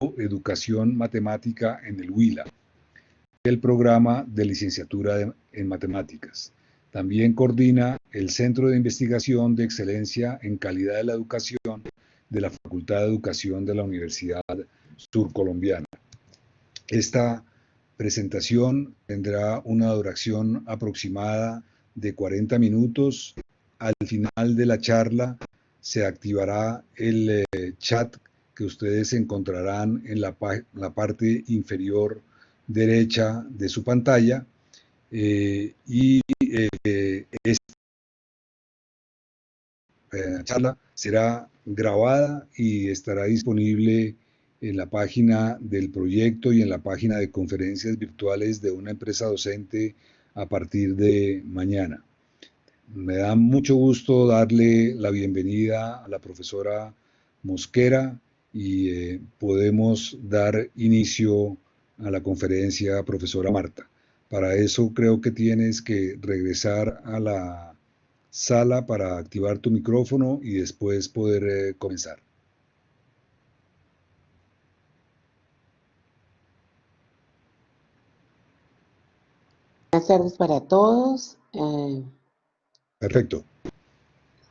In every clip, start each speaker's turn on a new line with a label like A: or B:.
A: Educación Matemática en el Huila, el programa de licenciatura en Matemáticas. También coordina el Centro de Investigación de Excelencia en Calidad de la Educación de la Facultad de Educación de la Universidad Surcolombiana. Esta presentación tendrá una duración aproximada de 40 minutos. Al final de la charla se activará el chat que ustedes encontrarán en la parte inferior derecha de su pantalla esta charla será grabada y estará disponible en la página del proyecto y en la página de conferencias virtuales de una empresa docente a partir de mañana. Me da mucho gusto darle la bienvenida a la profesora Mosquera y podemos dar inicio a la conferencia, profesora Marta. Para eso creo que tienes que regresar a la sala para activar tu micrófono y después poder comenzar.
B: Buenas tardes para todos.
A: Perfecto.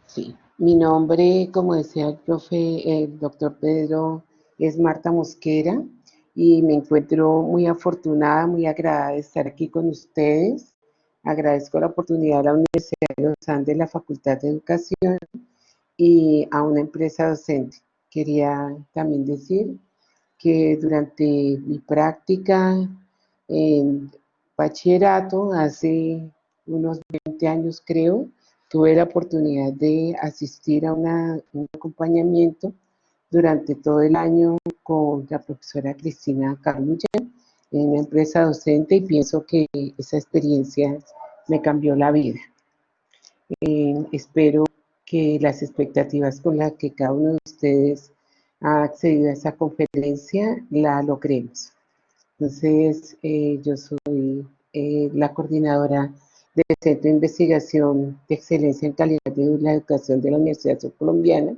B: Sí, mi nombre, como decía el profe, el doctor Pedro, es Marta Mosquera y me encuentro muy afortunada, muy agradada de estar aquí con ustedes. Agradezco la oportunidad a la Universidad de los Andes, la Facultad de Educación y a una empresa docente. Quería también decir que durante mi práctica en bachillerato, hace unos 20 años creo, tuve la oportunidad de asistir a un acompañamiento durante todo el año con la profesora Cristina Carluya en una empresa docente y pienso que esa experiencia me cambió la vida. Espero que las expectativas con las que cada uno de ustedes ha accedido a esa conferencia la logremos. Entonces, yo soy la coordinadora del Centro de Investigación de Excelencia en Calidad de la Educación de la Universidad Surcolombiana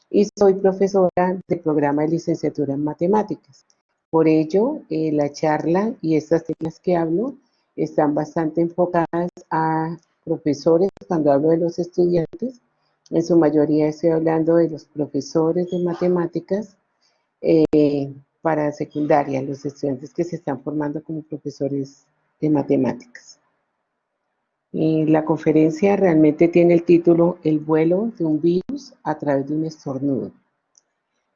B: y soy profesora del programa de licenciatura en Matemáticas. Por ello, la charla y estas temas que hablo están bastante enfocadas a profesores. Cuando hablo de los estudiantes, en su mayoría estoy hablando de los profesores de matemáticas para secundaria, los estudiantes que se están formando como profesores de matemáticas. La conferencia realmente tiene el título El vuelo de un virus a través de un estornudo.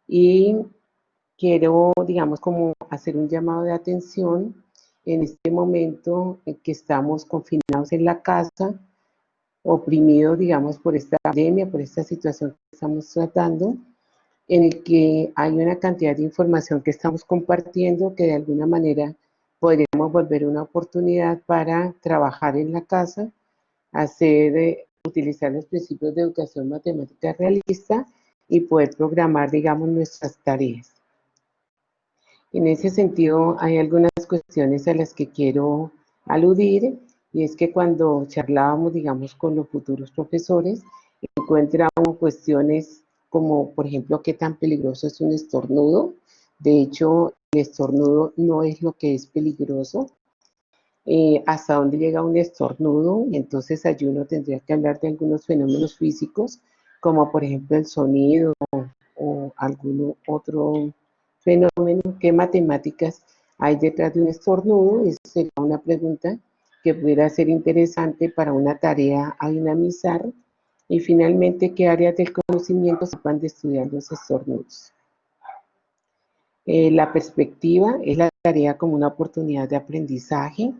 B: Y quiero, digamos, como hacer un llamado de atención en este momento en que estamos confinados en la casa, oprimidos, digamos, por esta pandemia, por esta situación que estamos tratando, en el que hay una cantidad de información que estamos compartiendo que de alguna manera podríamos volver una oportunidad para trabajar en la casa, utilizar los principios de educación matemática realista y poder programar, digamos, nuestras tareas. En ese sentido, hay algunas cuestiones a las que quiero aludir, y es que cuando charlábamos, digamos, con los futuros profesores, encontramos cuestiones como, por ejemplo, qué tan peligroso es un estornudo. De hecho, el estornudo no es lo que es peligroso. Hasta dónde llega un estornudo, y entonces allí uno tendría que hablar de algunos fenómenos físicos, como por ejemplo el sonido o algún otro fenómeno. ¿Qué matemáticas hay detrás de un estornudo? Esa sería una pregunta que pudiera ser interesante para una tarea a dinamizar. Y finalmente, ¿qué áreas del conocimiento se van de estudiar los estornudos? La perspectiva es la tarea como una oportunidad de aprendizaje.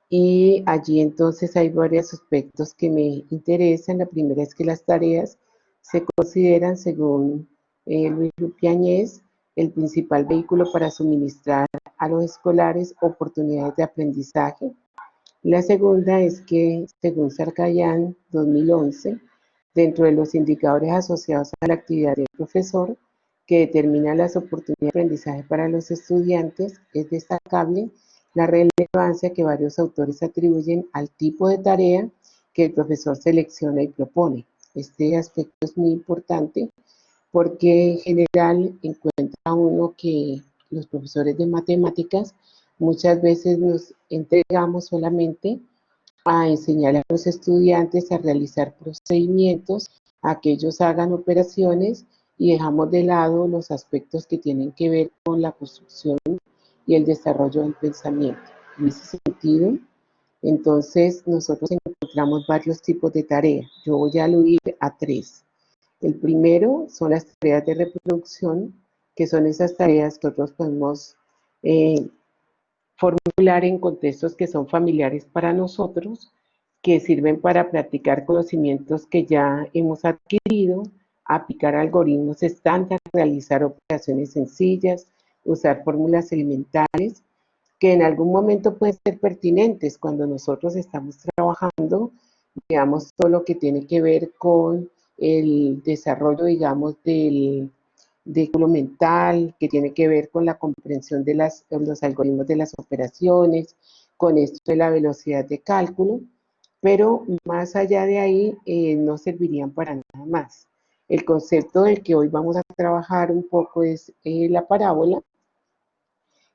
B: Y allí entonces hay varios aspectos que me interesan. La primera es que las tareas se consideran, según Luis Lupiáñez, el principal vehículo para suministrar a los escolares oportunidades de aprendizaje. La segunda es que, según Sarkisian 2011, dentro de los indicadores asociados a la actividad del profesor que determina las oportunidades de aprendizaje para los estudiantes, es destacable la relevancia que varios autores atribuyen al tipo de tarea que el profesor selecciona y propone. Este aspecto es muy importante porque en general encuentra uno que los profesores de matemáticas, muchas veces nos entregamos solamente a enseñar a los estudiantes a realizar procedimientos, a que ellos hagan operaciones y dejamos de lado los aspectos que tienen que ver con la construcción y el desarrollo del pensamiento. En ese sentido, entonces nosotros encontramos varios tipos de tareas. Yo voy a aludir a tres. El primero son las tareas de reproducción, que son esas tareas que nosotros podemos formular en contextos que son familiares para nosotros, que sirven para practicar conocimientos que ya hemos adquirido, aplicar algoritmos estándar, realizar operaciones sencillas, usar fórmulas elementales, que en algún momento pueden ser pertinentes cuando nosotros estamos trabajando, digamos, todo lo que tiene que ver con el desarrollo, digamos, del cálculo mental, que tiene que ver con la comprensión de los algoritmos de las operaciones, con esto de la velocidad de cálculo, pero más allá de ahí no servirían para nada más. El concepto del que hoy vamos a trabajar un poco es la parábola,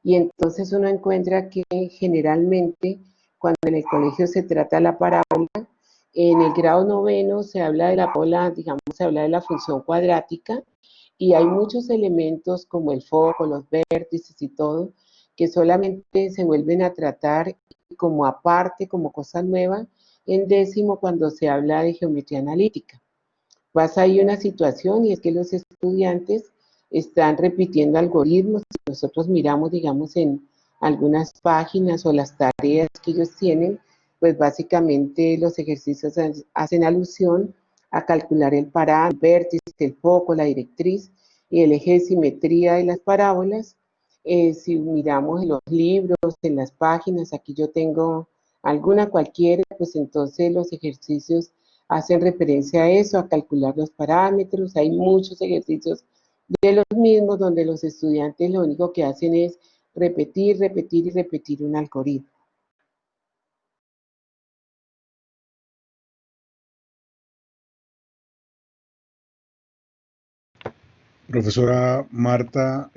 B: y entonces uno encuentra que generalmente cuando en el colegio se trata la parábola, en el grado noveno se habla de la parábola, digamos, se habla de la función cuadrática, y hay muchos elementos como el foco, los vértices y todo, que solamente se vuelven a tratar como aparte, como cosa nueva, en décimo cuando se habla de geometría analítica. Pasa ahí una situación y es que los estudiantes están repitiendo algoritmos. Nosotros miramos, digamos, en algunas páginas o las tareas que ellos tienen, pues básicamente los ejercicios hacen alusión a calcular el parámetro, el vértice, el foco, la directriz y el eje de simetría de las parábolas. Si miramos en los libros, en las páginas, aquí yo tengo alguna cualquiera, pues entonces los ejercicios hacen referencia a eso, a calcular los parámetros. Hay muchos ejercicios de los mismos donde los estudiantes lo único que hacen es repetir, repetir y repetir un algoritmo.
A: Profesora Marta,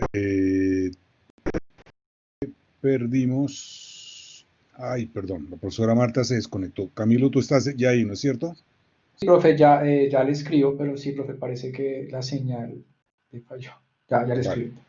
A: perdimos. Ay, perdón, la profesora Marta se desconectó. Camilo, tú estás ya ahí, ¿no es cierto?
C: Sí, profe, ya le escribo, pero sí, profe, parece que la señal le falló. Ya le
A: Vale.
C: escribo.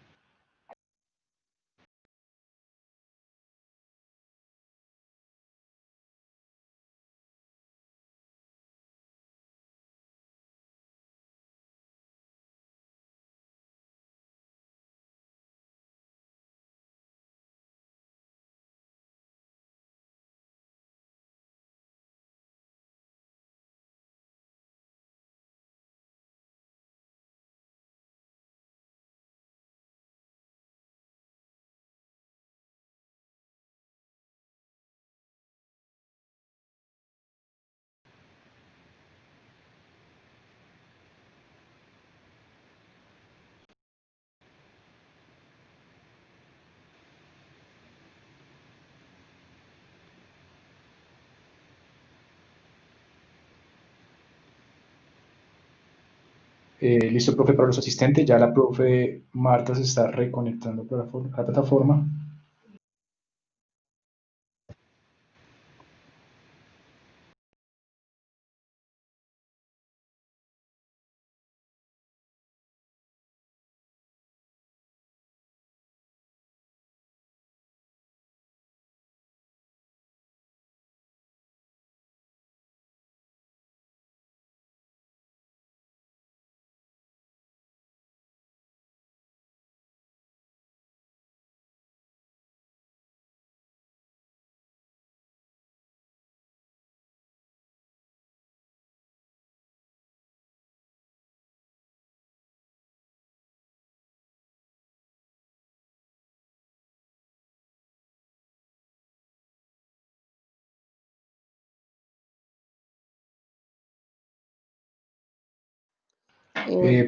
C: Listo, profe, para los asistentes. Ya la profe Marta se está reconectando a la plataforma.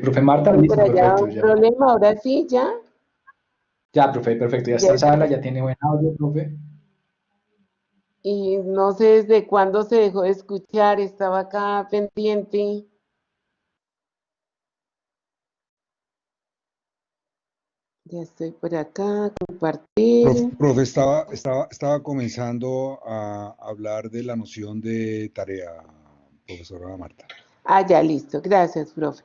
C: Profe Marta, listo,
B: Por allá
C: perfecto.
B: un problema, ahora sí, ya.
C: Ya, profe, perfecto. Ya está en sala, ya tiene buen audio, profe.
B: Y no sé desde cuándo se dejó de escuchar, estaba acá pendiente. Ya estoy por acá, compartir.
A: Profe, estaba comenzando a hablar de la noción de tarea, profesora Marta.
B: Ah, ya, listo. Gracias, profe.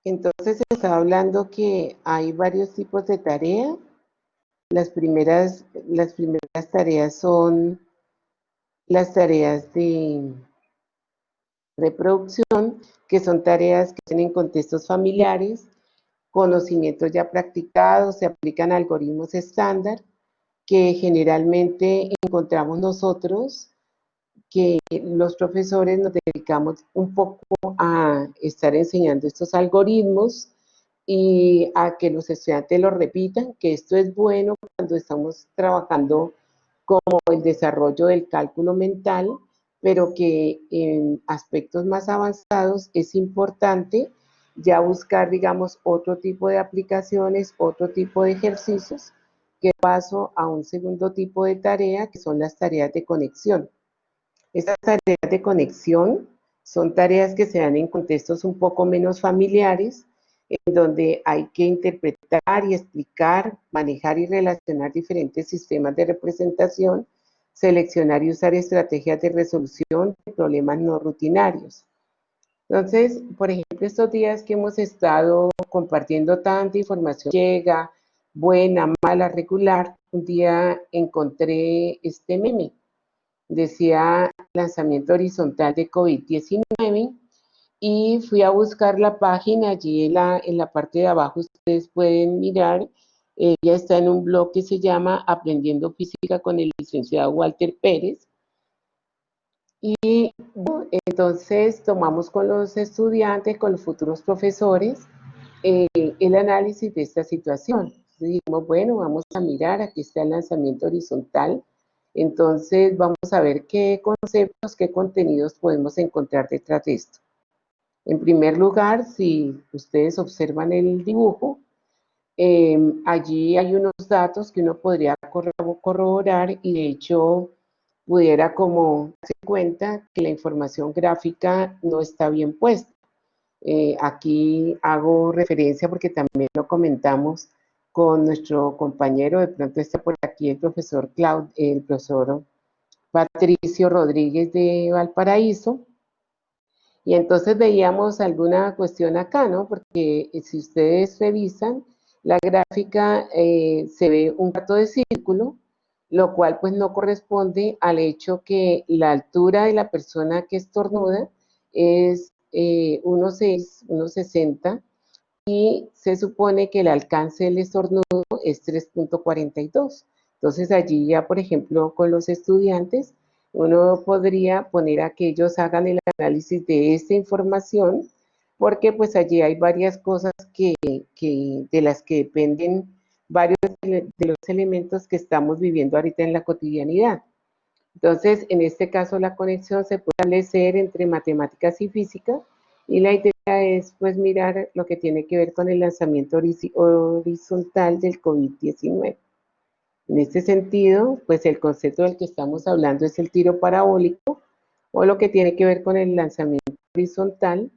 B: Entonces, estaba hablando que hay varios tipos de tarea. Las primeras tareas son las tareas de reproducción, que son tareas que tienen contextos familiares, conocimientos ya practicados, se aplican algoritmos estándar que generalmente encontramos nosotros, que los profesores nos dedicamos un poco a estar enseñando estos algoritmos y a que los estudiantes lo repitan, que esto es bueno cuando estamos trabajando como el desarrollo del cálculo mental, pero que en aspectos más avanzados es importante ya buscar, digamos, otro tipo de aplicaciones, otro tipo de ejercicios, que paso a un segundo tipo de tarea, que son las tareas de conexión. Estas tareas de conexión son tareas que se dan en contextos un poco menos familiares, en donde hay que interpretar y explicar, manejar y relacionar diferentes sistemas de representación, seleccionar y usar estrategias de resolución de problemas no rutinarios. Entonces, por ejemplo, estos días que hemos estado compartiendo tanta información, llega, buena, mala, regular, un día encontré este meme, decía lanzamiento horizontal de COVID-19 y fui a buscar la página allí en la parte de abajo, ustedes pueden mirar, ella está en un blog que se llama Aprendiendo Física con el licenciado Walter Pérez. Y bueno, entonces tomamos con los estudiantes, con los futuros profesores, el análisis de esta situación. Dijimos, bueno, vamos a mirar, aquí está el lanzamiento horizontal, entonces vamos a ver qué conceptos, qué contenidos podemos encontrar detrás de esto. En primer lugar, si ustedes observan el dibujo, allí hay unos datos que uno podría corroborar y de hecho pudiera como darse cuenta que la información gráfica no está bien puesta. Aquí hago referencia porque también lo comentamos con nuestro compañero, de pronto está por aquí el profesor Patricio Rodríguez de Valparaíso, y entonces veíamos alguna cuestión acá, ¿no? Porque si ustedes revisan, la gráfica se ve un gato de círculo, lo cual pues no corresponde al hecho que la altura de la persona que estornuda es 1,6, 1,60 y se supone que el alcance del estornudo es 3,42. Entonces allí ya, por ejemplo, con los estudiantes, uno podría poner a que ellos hagan el análisis de esta información, porque pues allí hay varias cosas de las que dependen varios de los elementos que estamos viviendo ahorita en la cotidianidad. Entonces, en este caso, la conexión se puede establecer entre matemáticas y física, y la idea es pues mirar lo que tiene que ver con el lanzamiento horizontal del COVID-19. En este sentido, pues el concepto del que estamos hablando es el tiro parabólico, o lo que tiene que ver con el lanzamiento horizontal.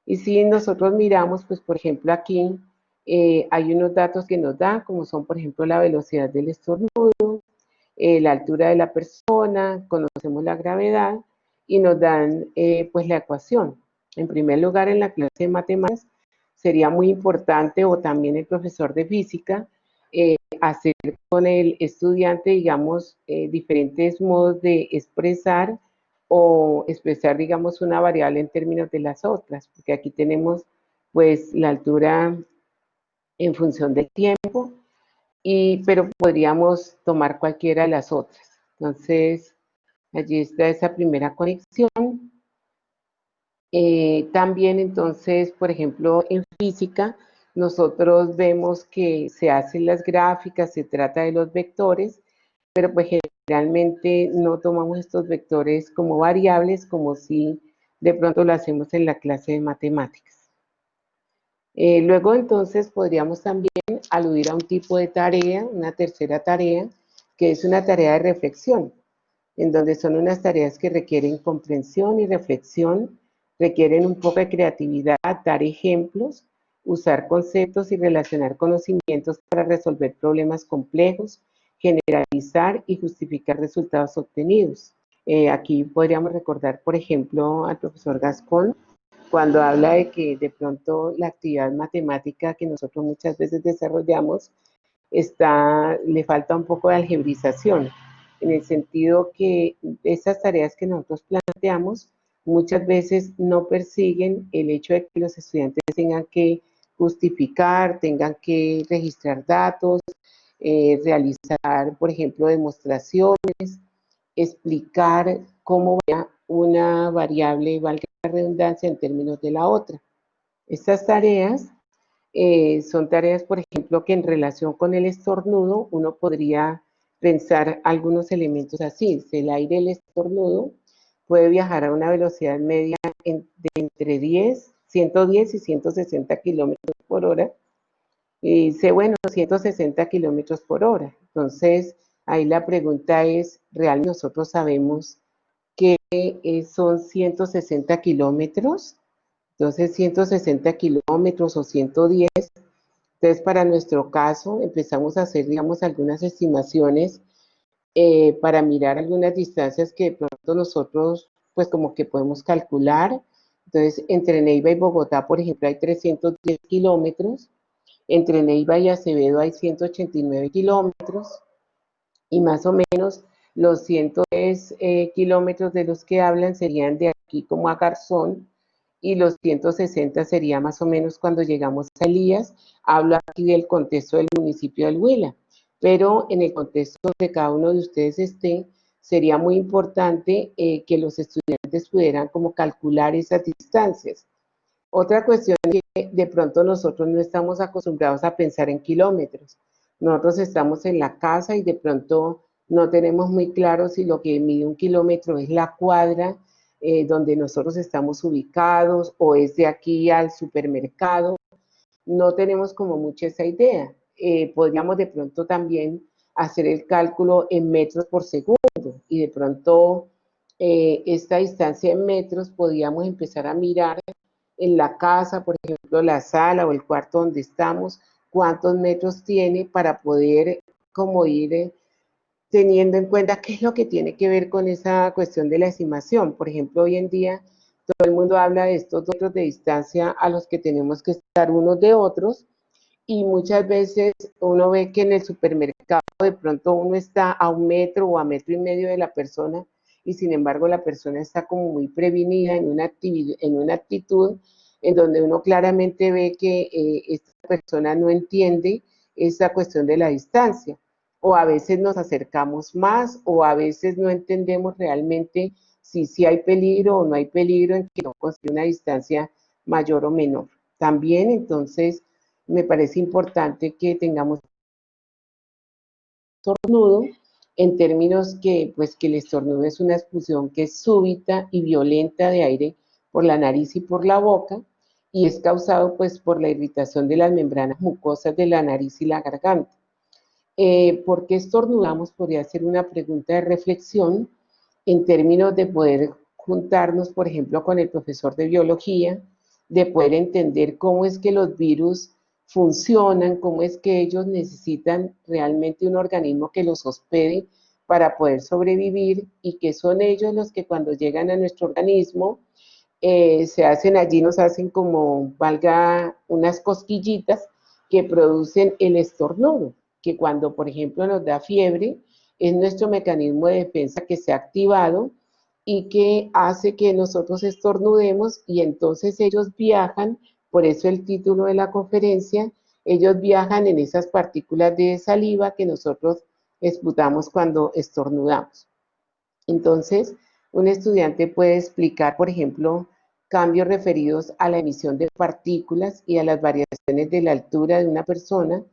B: Y si nosotros miramos, pues por ejemplo aquí hay unos datos que nos dan, como son por ejemplo la velocidad del estornudo, la altura de la persona, conocemos la gravedad y nos dan pues la ecuación. En primer lugar, en la clase de matemáticas sería muy importante, o también el profesor de física, hacer con el estudiante, digamos, diferentes modos de expresar o expresar, digamos, una variable en términos de las otras, porque aquí tenemos pues la altura en función del tiempo, pero podríamos tomar cualquiera de las otras. Entonces, allí está esa primera conexión. También entonces, por ejemplo, en física, nosotros vemos que se hacen las gráficas, se trata de los vectores, pero pues generalmente no tomamos estos vectores como variables, como si de pronto lo hacemos en la clase de matemáticas. Luego entonces podríamos también aludir a un tipo de tarea, una tercera tarea, que es una tarea de reflexión, en donde son unas tareas que requieren comprensión y reflexión, requieren un poco de creatividad, dar ejemplos, usar conceptos y relacionar conocimientos para resolver problemas complejos, generalizar y justificar resultados obtenidos. Aquí podríamos recordar, por ejemplo, al profesor Gascón, cuando habla de que de pronto la actividad matemática que nosotros muchas veces desarrollamos le falta un poco de algebrización, en el sentido que esas tareas que nosotros planteamos muchas veces no persiguen el hecho de que los estudiantes tengan que justificar, tengan que registrar datos, realizar, por ejemplo, demostraciones, explicar cómo va una variable, valga la redundancia, en términos de la otra. Estas tareas son tareas, por ejemplo, que en relación con el estornudo uno podría pensar algunos elementos así. El aire del estornudo puede viajar a una velocidad media de entre 110 y 160 kilómetros por hora. Y dice, bueno, 160 kilómetros por hora. Entonces, ahí la pregunta es, ¿realmente nosotros sabemos que son 160 kilómetros? Entonces, 160 kilómetros o 110. Entonces, para nuestro caso, empezamos a hacer, digamos, algunas estimaciones para mirar algunas distancias que de pronto nosotros, pues como que podemos calcular. Entonces, entre Neiva y Bogotá, por ejemplo, hay 310 kilómetros. Entre Neiva y Acevedo hay 189 kilómetros. Y más o menos los 110 kilómetros de los que hablan serían de aquí como a Garzón, y los 160 sería más o menos cuando llegamos a Elías. Hablo aquí del contexto del municipio del Huila, pero en el contexto de cada uno de ustedes sería muy importante que los estudiantes pudieran como calcular esas distancias. Otra cuestión es que de pronto nosotros no estamos acostumbrados a pensar en kilómetros. Nosotros estamos en la casa y de pronto no tenemos muy claro si lo que mide un kilómetro es la cuadra donde nosotros estamos ubicados o es de aquí al supermercado. No tenemos como mucha esa idea. Podríamos de pronto también hacer el cálculo en metros por segundo y de pronto esta distancia en metros podríamos empezar a mirar en la casa, por ejemplo, la sala o el cuarto donde estamos, cuántos metros tiene para poder como ir teniendo en cuenta qué es lo que tiene que ver con esa cuestión de la estimación. Por ejemplo, hoy en día todo el mundo habla de estos metros de distancia a los que tenemos que estar unos de otros, y muchas veces uno ve que en el supermercado de pronto uno está a 1 metro o a 1,5 metros de la persona, y sin embargo la persona está como muy prevenida en una actitud en donde uno claramente ve que esta persona no entiende esa cuestión de la distancia, o a veces nos acercamos más, o a veces no entendemos realmente si hay peligro o no hay peligro en que no consiga una distancia mayor o menor. También entonces me parece importante que tengamos estornudo en términos que, pues, que el estornudo es una expulsión que es súbita y violenta de aire por la nariz y por la boca, y es causado pues por la irritación de las membranas mucosas de la nariz y la garganta. ¿Por qué estornudamos? Podría ser una pregunta de reflexión en términos de poder juntarnos, por ejemplo, con el profesor de biología, de poder entender cómo es que los virus funcionan, cómo es que ellos necesitan realmente un organismo que los hospede para poder sobrevivir, y que son ellos los que cuando llegan a nuestro organismo se hacen allí, nos hacen como, valga, unas cosquillitas que producen el estornudo, que cuando, por ejemplo, nos da fiebre, es nuestro mecanismo de defensa que se ha activado y que hace que nosotros estornudemos, y entonces ellos viajan, por eso el título de la conferencia, ellos viajan en esas partículas de saliva que nosotros exputamos cuando estornudamos. Entonces, un estudiante puede explicar, por ejemplo, cambios referidos a la emisión de partículas y a las variaciones de la altura de una persona,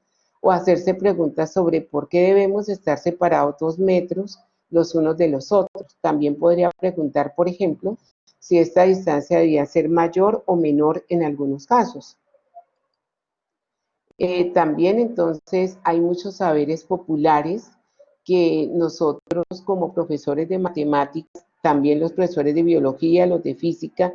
B: o hacerse preguntas sobre por qué debemos estar separados 2 metros los unos de los otros. También podría preguntar, por ejemplo, si esta distancia debía ser mayor o menor en algunos casos. También entonces hay muchos saberes populares que nosotros como profesores de matemáticas, también los profesores de biología, los de física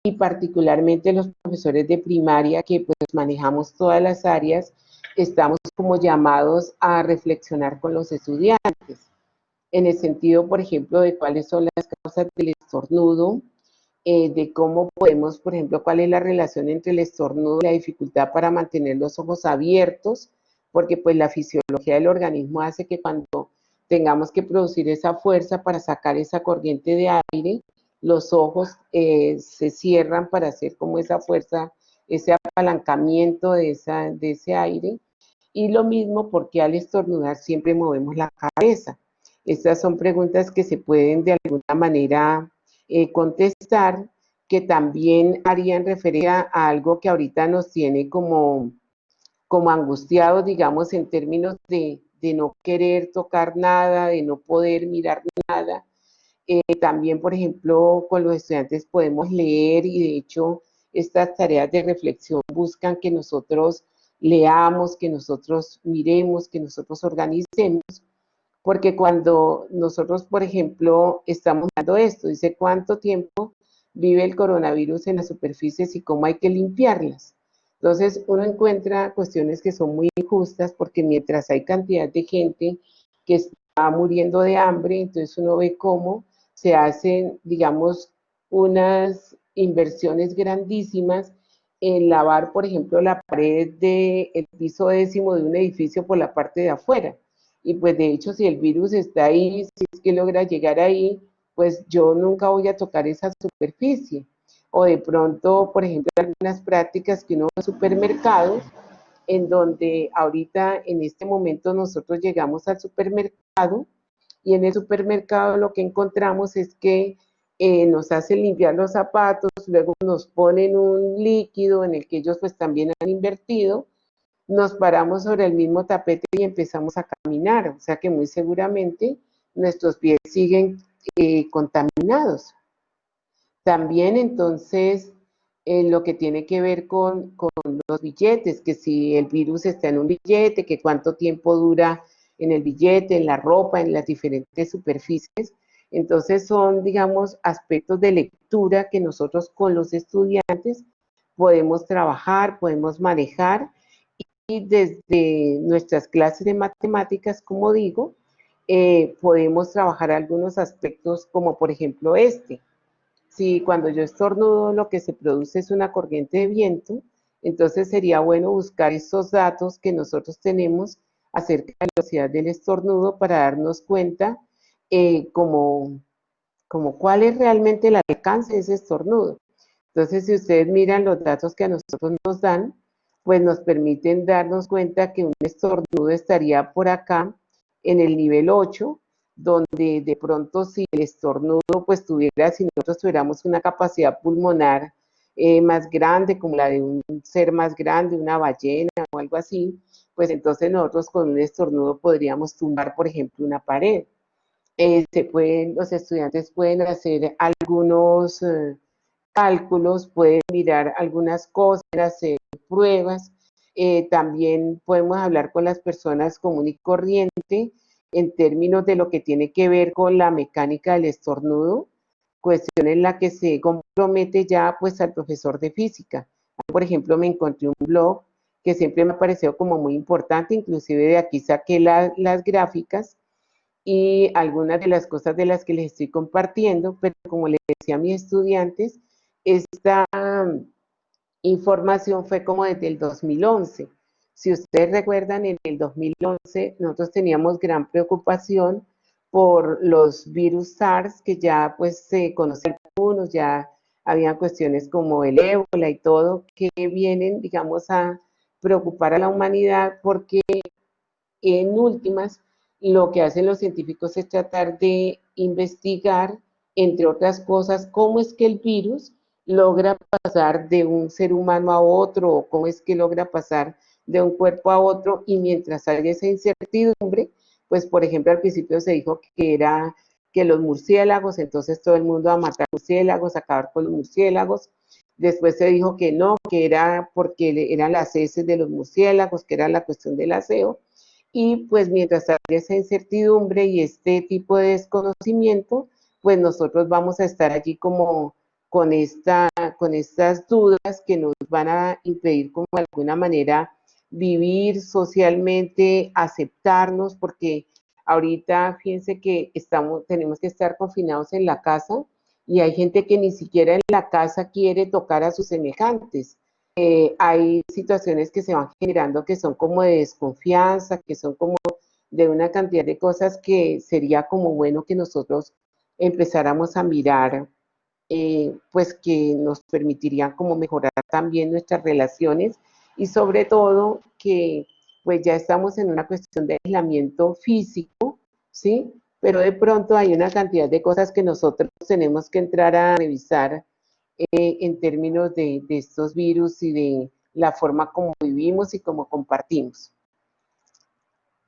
B: y particularmente los profesores de primaria que pues manejamos todas las áreas, estamos como llamados a reflexionar con los estudiantes en el sentido, por ejemplo, de cuáles son las causas del estornudo, de cómo podemos, por ejemplo, cuál es la relación entre el estornudo y la dificultad para mantener los ojos abiertos, porque pues la fisiología del organismo hace que cuando tengamos que producir esa fuerza para sacar esa corriente de aire, los ojos se cierran para hacer como esa fuerza, ese apalancamiento de ese aire. Y lo mismo porque al estornudar siempre movemos la cabeza. Estas son preguntas que se pueden de alguna manera contestar, que también harían referencia a algo que ahorita nos tiene como angustiados, digamos, en términos de no querer tocar nada, de no poder mirar nada. También, por ejemplo, con los estudiantes podemos leer y de hecho estas tareas de reflexión buscan que nosotros leamos, que nosotros miremos, que nosotros organicemos, porque cuando nosotros, por ejemplo, estamos dando esto, dice cuánto tiempo vive el coronavirus en las superficies y cómo hay que limpiarlas. Entonces uno encuentra cuestiones que son muy injustas porque mientras hay cantidad de gente que está muriendo de hambre, entonces uno ve cómo se hacen, digamos, unas inversiones grandísimas en lavar, por ejemplo, la pared del piso décimo de un edificio por la parte de afuera. Y pues de hecho, si el virus está ahí, si es que logra llegar ahí, pues yo nunca voy a tocar esa superficie. O de pronto, por ejemplo, algunas prácticas que uno va a supermercados, en donde ahorita en este momento nosotros llegamos al supermercado y en el supermercado lo que encontramos es que nos hacen limpiar los zapatos, luego nos ponen un líquido en el que ellos pues también han invertido, nos paramos sobre el mismo tapete y empezamos a caminar, o sea que muy seguramente nuestros pies siguen contaminados. También entonces lo que tiene que ver con los billetes, que si el virus está en un billete, que cuánto tiempo dura en el billete, en la ropa, en las diferentes superficies. Entonces son, digamos, aspectos de lectura que nosotros con los estudiantes podemos trabajar, podemos manejar y desde nuestras clases de matemáticas, como digo, podemos trabajar algunos aspectos como por ejemplo este. Si cuando yo estornudo lo que se produce es una corriente de viento, entonces sería bueno buscar esos datos que nosotros tenemos acerca de la velocidad del estornudo para darnos cuenta como cuál es realmente el alcance de ese estornudo. Entonces, si ustedes miran los datos que a nosotros nos dan, pues nos permiten darnos cuenta que un estornudo estaría por acá en el nivel 8, donde de pronto si el estornudo pues tuviera, si nosotros tuviéramos una capacidad pulmonar más grande, como la de un ser más grande, una ballena o algo así, pues entonces nosotros con un estornudo podríamos tumbar, por ejemplo, una pared. Los estudiantes pueden hacer algunos cálculos, pueden mirar algunas cosas, hacer pruebas. También podemos hablar con las personas común y corriente en términos de lo que tiene que ver con la mecánica del estornudo, cuestión en la que se compromete ya pues al profesor de física. Por ejemplo, me encontré un blog que siempre me ha parecido como muy importante, inclusive de aquí saqué las gráficas y algunas de las cosas de las que les estoy compartiendo, pero como les decía a mis estudiantes, esta información fue como desde el 2011. Si ustedes recuerdan, en el 2011 nosotros teníamos gran preocupación por los virus SARS, que ya pues se conocen algunos, ya había cuestiones como el ébola y todo, que vienen, digamos, a preocupar a la humanidad porque en últimas, lo que hacen los científicos es tratar de investigar, entre otras cosas, cómo es que el virus logra pasar de un ser humano a otro, o cómo es que logra pasar de un cuerpo a otro, y mientras haya esa incertidumbre, pues por ejemplo al principio se dijo que era que los murciélagos, entonces todo el mundo a matar murciélagos, a acabar con los murciélagos, Después se dijo que no, que era porque eran las heces de los murciélagos, que era la cuestión del aseo. Y pues mientras haya esa incertidumbre y este tipo de desconocimiento, pues nosotros vamos a estar allí como con estas dudas que nos van a impedir como de alguna manera vivir socialmente, aceptarnos, porque ahorita fíjense que tenemos que estar confinados en la casa y hay gente que ni siquiera en la casa quiere tocar a sus semejantes. Hay situaciones que se van generando que son como de desconfianza, que son como de una cantidad de cosas que sería como bueno que nosotros empezáramos a mirar, pues que nos permitirían como mejorar también nuestras relaciones y sobre todo que pues ya estamos en una cuestión de aislamiento físico, ¿sí? Pero de pronto hay una cantidad de cosas que nosotros tenemos que entrar a revisar en términos de estos virus y de la forma como vivimos y como compartimos.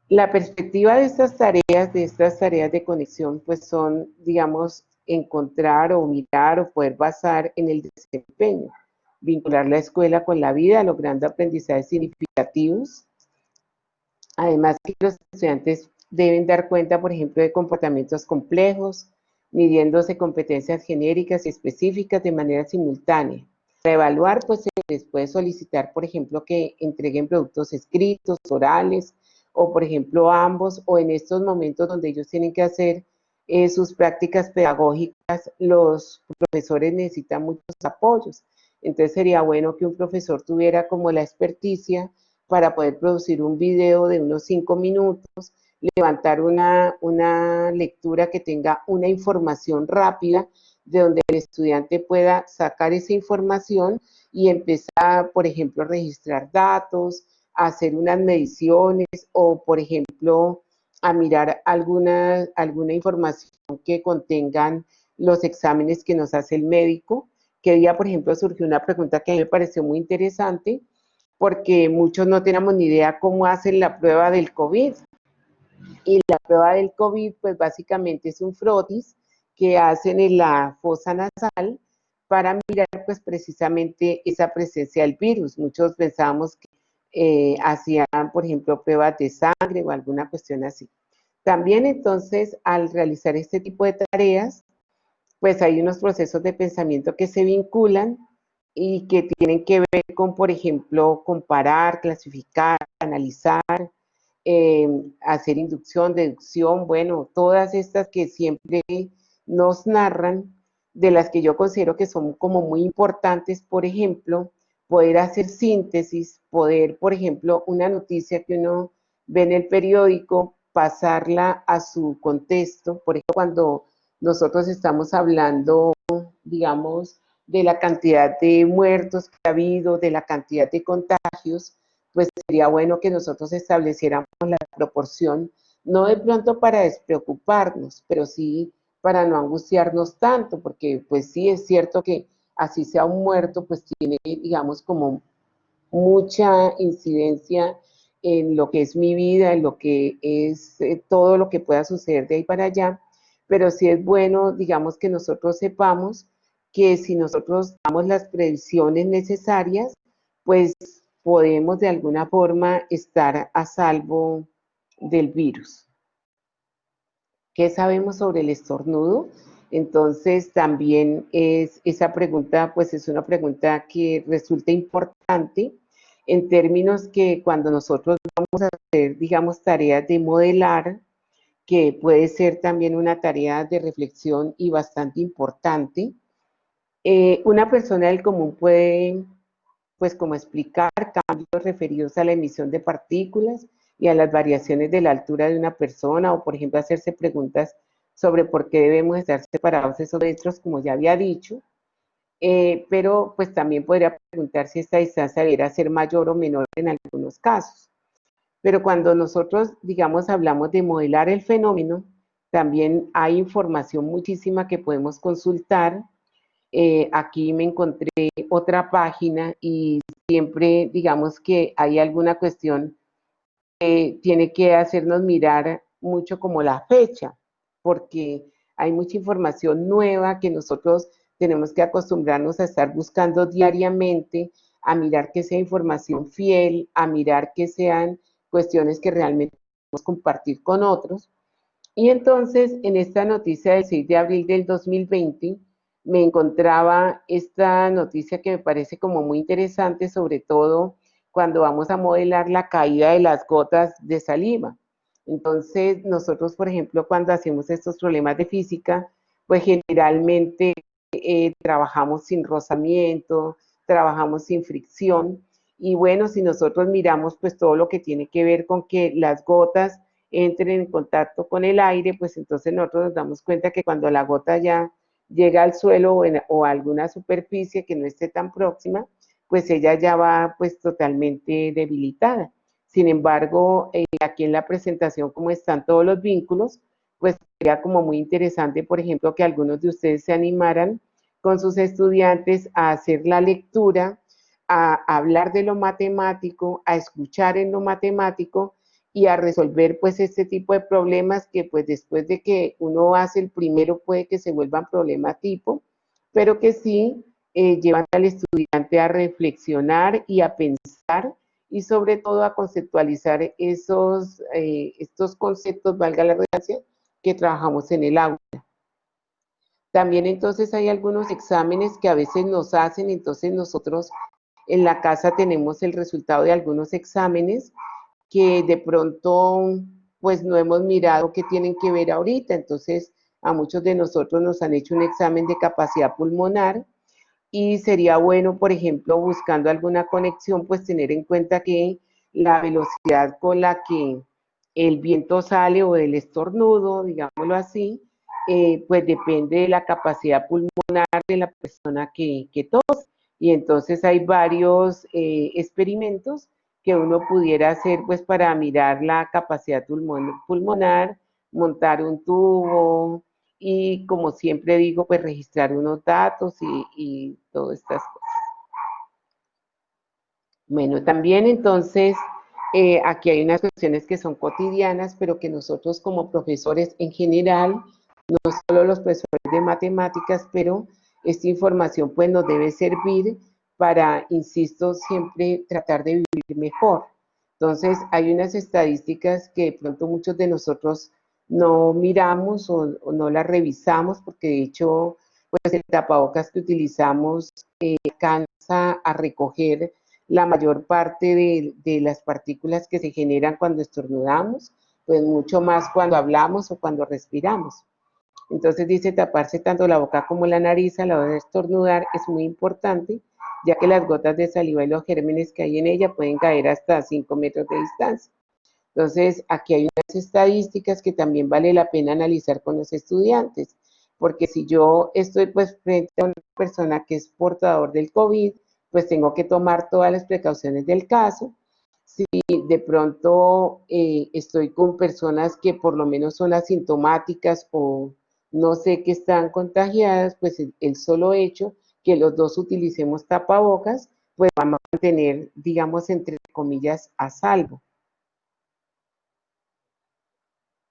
B: La perspectiva de estas tareas de conexión, pues son, digamos, encontrar o mirar o poder basar en el desempeño, vincular la escuela con la vida, logrando aprendizajes significativos. Además, que los estudiantes deben dar cuenta, por ejemplo, de comportamientos complejos, midiéndose competencias genéricas y específicas de manera simultánea. Para evaluar, pues se les puede solicitar, por ejemplo, que entreguen productos escritos, orales, o por ejemplo ambos, o en estos momentos donde ellos tienen que hacer sus prácticas pedagógicas, los profesores necesitan muchos apoyos. Entonces sería bueno que un profesor tuviera como la experticia para poder producir un video de unos 5 minutos, levantar una lectura que tenga una información rápida, de donde el estudiante pueda sacar esa información y empezar, por ejemplo, a registrar datos, a hacer unas mediciones o, por ejemplo, a mirar alguna información que contengan los exámenes que nos hace el médico. Que día, por ejemplo, surgió una pregunta que a mí me pareció muy interesante, porque muchos no tenemos ni idea cómo hacen la prueba del COVID. Y la prueba del COVID, pues básicamente es un frotis que hacen en la fosa nasal para mirar pues precisamente esa presencia del virus. Muchos pensábamos que hacían, por ejemplo, pruebas de sangre o alguna cuestión así. También entonces, al realizar este tipo de tareas, pues hay unos procesos de pensamiento que se vinculan y que tienen que ver con, por ejemplo, comparar, clasificar, analizar, hacer inducción, deducción, bueno, todas estas que siempre nos narran, de las que yo considero que son como muy importantes, por ejemplo, poder hacer síntesis, poder, por ejemplo, una noticia que uno ve en el periódico, pasarla a su contexto, por ejemplo, cuando nosotros estamos hablando, digamos, de la cantidad de muertos que ha habido, de la cantidad de contagios, pues sería bueno que nosotros estableciéramos la proporción, no de pronto para despreocuparnos, pero sí para no angustiarnos tanto, porque pues sí es cierto que así sea un muerto, pues tiene, digamos, como mucha incidencia en lo que es mi vida, en lo que es todo lo que pueda suceder de ahí para allá, pero sí es bueno, digamos, que nosotros sepamos que si nosotros damos las previsiones necesarias, pues podemos de alguna forma estar a salvo del virus. ¿Qué sabemos sobre el estornudo? Entonces también esa pregunta, pues es una pregunta que resulta importante en términos que cuando nosotros vamos a hacer, digamos, tareas de modelar, que puede ser también una tarea de reflexión y bastante importante, una persona del común puede, pues como explicar cambios referidos a la emisión de partículas y a las variaciones de la altura de una persona, o por ejemplo hacerse preguntas sobre por qué debemos estar separados esos metros, como ya había dicho, pero pues también podría preguntar si esta distancia debería ser mayor o menor en algunos casos. Pero cuando nosotros, digamos, hablamos de modelar el fenómeno, también hay información muchísima que podemos consultar. Aquí me encontré otra página y siempre, digamos que hay alguna cuestión que tiene que hacernos mirar mucho como la fecha, porque hay mucha información nueva que nosotros tenemos que acostumbrarnos a estar buscando diariamente, a mirar que sea información fiel, a mirar que sean cuestiones que realmente podemos compartir con otros. Y entonces, en esta noticia del 6 de abril del 2020, me encontraba esta noticia que me parece como muy interesante, sobre todo cuando vamos a modelar la caída de las gotas de saliva. Entonces, nosotros, por ejemplo, cuando hacemos estos problemas de física, pues generalmente trabajamos sin rozamiento, trabajamos sin fricción. Y bueno, si nosotros miramos pues todo lo que tiene que ver con que las gotas entren en contacto con el aire, pues entonces nosotros nos damos cuenta que cuando la gota ya llega al suelo o a alguna superficie que no esté tan próxima, pues ella ya va pues totalmente debilitada. Sin embargo, aquí en la presentación, como están todos los vínculos, pues sería como muy interesante, por ejemplo, que algunos de ustedes se animaran con sus estudiantes a hacer la lectura, a hablar de lo matemático, a escuchar en lo matemático y a resolver pues este tipo de problemas que pues después de que uno hace el primero puede que se vuelvan problema tipo, pero que sí llevan al estudiante a reflexionar y a pensar y sobre todo a conceptualizar estos conceptos, valga la redundancia, que trabajamos en el aula. También entonces hay algunos exámenes que a veces nos hacen, entonces nosotros en la casa tenemos el resultado de algunos exámenes que de pronto pues no hemos mirado qué tienen que ver ahorita, entonces a muchos de nosotros nos han hecho un examen de capacidad pulmonar y sería bueno, por ejemplo, buscando alguna conexión, pues tener en cuenta que la velocidad con la que el viento sale o el estornudo, digámoslo así, pues depende de la capacidad pulmonar de la persona que tose. Y entonces hay varios experimentos que uno pudiera hacer pues para mirar la capacidad pulmonar, montar un tubo, y como siempre digo, pues registrar unos datos y todas estas cosas. Bueno, también entonces aquí hay unas cuestiones que son cotidianas, pero que nosotros como profesores en general, no solo los profesores de matemáticas, pero esta información pues nos debe servir para, insisto, siempre tratar de vivir mejor. Entonces, hay unas estadísticas que de pronto muchos de nosotros no miramos o no las revisamos, porque de hecho, pues el tapabocas que utilizamos alcanza a recoger la mayor parte de las partículas que se generan cuando estornudamos, pues mucho más cuando hablamos o cuando respiramos. Entonces dice taparse tanto la boca como la nariz a la hora de estornudar es muy importante, ya que las gotas de saliva y los gérmenes que hay en ella pueden caer hasta 5 metros de distancia. Entonces, aquí hay unas estadísticas que también vale la pena analizar con los estudiantes, porque si yo estoy pues frente a una persona que es portador del COVID, pues tengo que tomar todas las precauciones del caso. Si de pronto estoy con personas que por lo menos son asintomáticas o no sé que están contagiadas, pues el solo hecho que los dos utilicemos tapabocas, pues vamos a mantener, digamos, entre comillas, a salvo.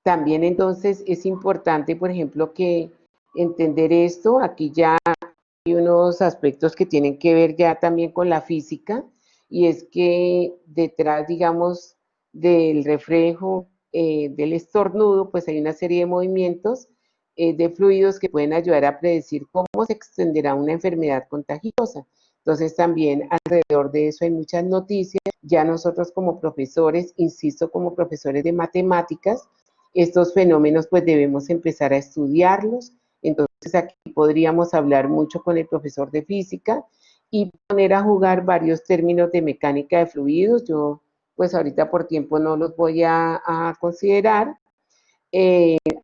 B: También entonces es importante, por ejemplo, que entender esto, aquí ya hay unos aspectos que tienen que ver ya también con la física, y es que detrás, digamos, del reflejo, del estornudo, pues hay una serie de movimientos de fluidos que pueden ayudar a predecir cómo se extenderá una enfermedad contagiosa. Entonces también alrededor de eso hay muchas noticias. Ya nosotros como profesores, insisto, como profesores de matemáticas, estos fenómenos pues debemos empezar a estudiarlos. Entonces aquí podríamos hablar mucho con el profesor de física y poner a jugar varios términos de mecánica de fluidos. Yo pues ahorita por tiempo no los voy a considerar.